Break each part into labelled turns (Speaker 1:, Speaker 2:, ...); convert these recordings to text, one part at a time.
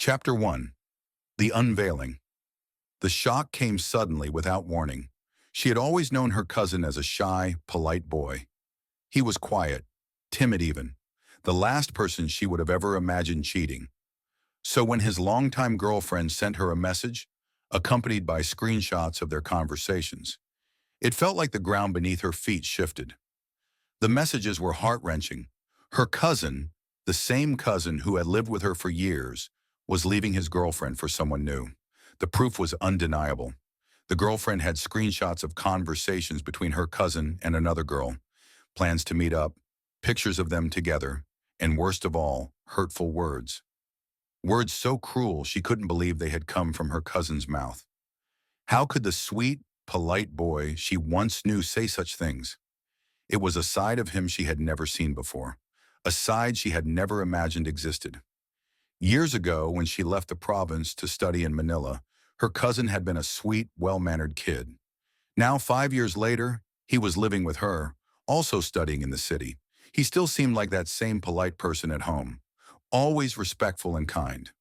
Speaker 1: Chapter 1. The Unveiling. The shock came suddenly without warning. She had always known her cousin as a shy, polite boy. He was quiet, timid even, the last person she would have ever imagined cheating. So when his longtime girlfriend sent her a message, accompanied by screenshots of their conversations, it felt like the ground beneath her feet shifted. The messages were heart-wrenching. Her cousin, the same cousin who had lived with her for years, was leaving his girlfriend for someone new. The proof was undeniable. The girlfriend had screenshots of conversations between her cousin and another girl, plans to meet up, pictures of them together, and worst of all, hurtful words. Words so cruel she couldn't believe they had come from her cousin's mouth. How could the sweet, polite boy she once knew say such things? It was a side of him she had never seen before, a side she had never imagined existed. Years ago, when she left the province to study in Manila, her cousin had been a sweet, well-mannered kid. Now, 5 years later, he was living with her, also studying in the city. He still seemed like that same polite person at home, always respectful and kind.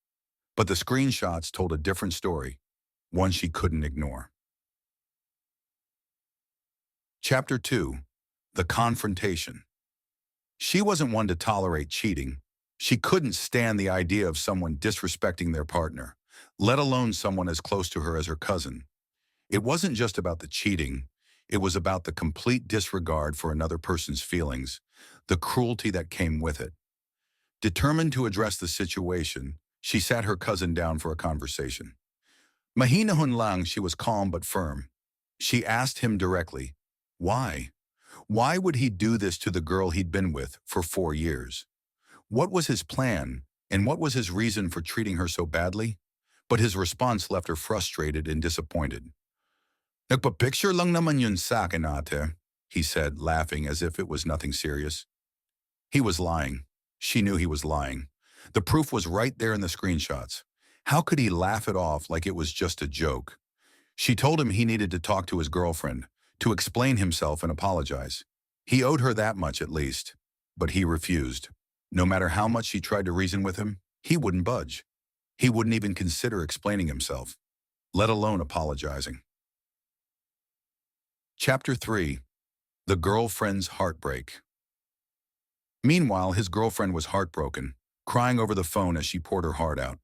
Speaker 1: But the screenshots told a different story, one she couldn't ignore. Chapter 2. The Confrontation. She wasn't one to tolerate cheating. She couldn't stand the idea of someone disrespecting their partner, let alone someone as close to her as her cousin. It wasn't just about the cheating. It was about the complete disregard for another person's feelings, the cruelty that came with it. Determined to address the situation, she sat her cousin down for a conversation. Mahinahon lang, she was calm but firm. She asked him directly, why? Why would he do this to the girl he'd been with for 4 years? What was his plan, and what was his reason for treating her so badly? But his response left her frustrated and disappointed. "Nagpa-picture lang naman yun sa akin, ate," he said, laughing as if it was nothing serious. He was lying. She knew he was lying. The proof was right there in the screenshots. How could he laugh it off like it was just a joke? She told him he needed to talk to his girlfriend, to explain himself and apologize. He owed her that much at least, but he refused. No matter how much she tried to reason with him, he wouldn't budge. He wouldn't even consider explaining himself, let alone apologizing. Chapter 3. The Girlfriend's Heartbreak. Meanwhile, his girlfriend was heartbroken, crying over the phone as she poured her heart out.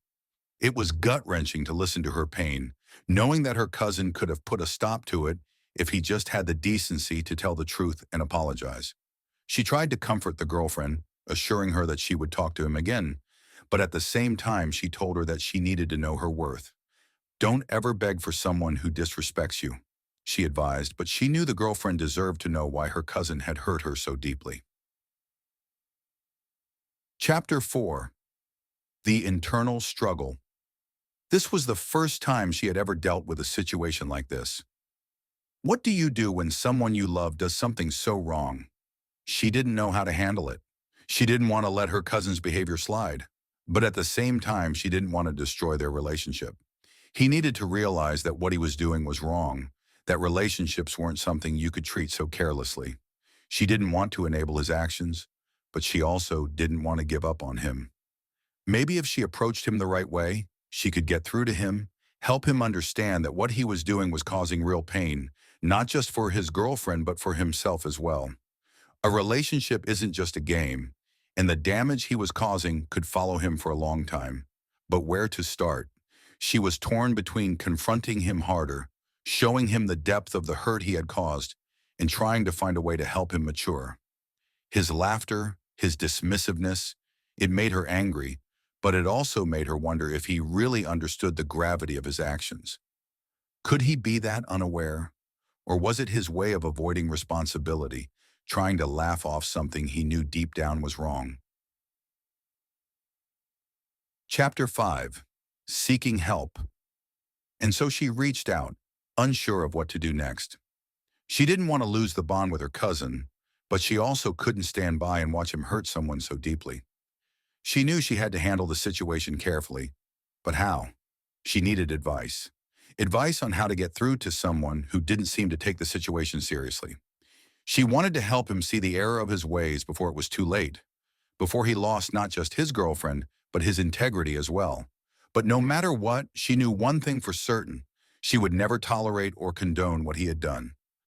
Speaker 1: It was gut-wrenching to listen to her pain, knowing that her cousin could have put a stop to it if he just had the decency to tell the truth and apologize. She tried to comfort the girlfriend, assuring her that she would talk to him again, but at the same time she told her that she needed to know her worth. "Don't ever beg for someone who disrespects you," she advised, but she knew the girlfriend deserved to know why her cousin had hurt her so deeply. Chapter 4. The Internal Struggle. This was the first time she had ever dealt with a situation like this. What do you do when someone you love does something so wrong? She didn't know how to handle it. She didn't want to let her cousin's behavior slide, but at the same time, she didn't want to destroy their relationship. He needed to realize that what he was doing was wrong, that relationships weren't something you could treat so carelessly. She didn't want to enable his actions, but she also didn't want to give up on him. Maybe if she approached him the right way, she could get through to him, help him understand that what he was doing was causing real pain, not just for his girlfriend, but for himself as well. A relationship isn't just a game, and the damage he was causing could follow him for a long time. But where to start? She was torn between confronting him harder, showing him the depth of the hurt he had caused, and trying to find a way to help him mature. His laughter, his dismissiveness, it made her angry, but it also made her wonder if he really understood the gravity of his actions. Could he be that unaware? Or was it his way of avoiding responsibility, trying to laugh off something he knew deep down was wrong? Chapter 5. Seeking Help. And so she reached out, unsure of what to do next. She didn't want to lose the bond with her cousin, but she also couldn't stand by and watch him hurt someone so deeply. She knew she had to handle the situation carefully, but how? She needed advice. Advice on how to get through to someone who didn't seem to take the situation seriously. She wanted to help him see the error of his ways before it was too late, before he lost not just his girlfriend, but his integrity as well, But no matter what, she knew one thing for certain. She would never tolerate or condone what he had done.